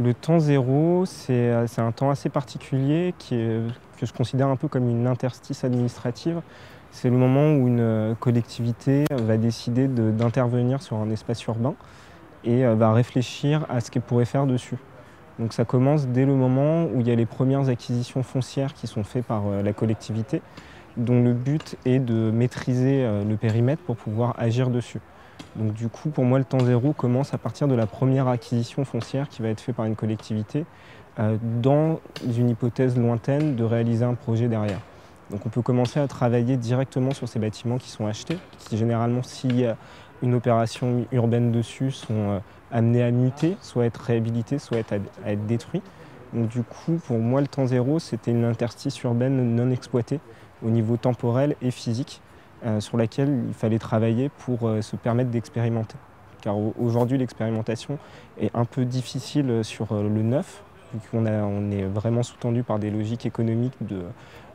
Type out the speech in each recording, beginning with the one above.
Le temps zéro, c'est un temps assez particulier que je considère un peu comme une interstice administrative. C'est le moment où une collectivité va décider d'intervenir sur un espace urbain et va réfléchir à ce qu'elle pourrait faire dessus. Donc ça commence dès le moment où il y a les premières acquisitions foncières qui sont faites par la collectivité, dont le but est de maîtriser le périmètre pour pouvoir agir dessus. Donc du coup, pour moi, le temps zéro commence à partir de la première acquisition foncière qui va être faite par une collectivité, dans une hypothèse lointaine de réaliser un projet derrière. Donc on peut commencer à travailler directement sur ces bâtiments qui sont achetés, qui généralement, s'il y a une opération urbaine dessus, sont amenés à muter, soit être réhabilités, soit à être détruits. Donc du coup, pour moi, le temps zéro, c'était une interstice urbaine non exploitée au niveau temporel et physique, sur laquelle il fallait travailler pour se permettre d'expérimenter. Car aujourd'hui, l'expérimentation est un peu difficile sur le neuf, vu on est vraiment sous-tendu par des logiques économiques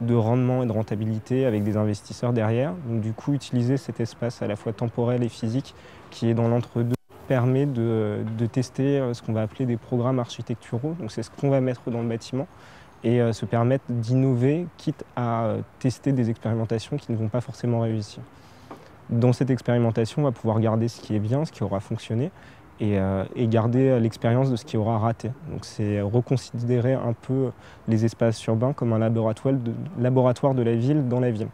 de rendement et de rentabilité avec des investisseurs derrière. Donc du coup, utiliser cet espace à la fois temporel et physique qui est dans l'entre-deux permet de tester ce qu'on va appeler des programmes architecturaux. Donc c'est ce qu'on va mettre dans le bâtiment et se permettre d'innover, quitte à tester des expérimentations qui ne vont pas forcément réussir. Dans cette expérimentation, on va pouvoir garder ce qui est bien, ce qui aura fonctionné, et garder l'expérience de ce qui aura raté. Donc c'est reconsidérer un peu les espaces urbains comme un laboratoire de la ville dans la ville.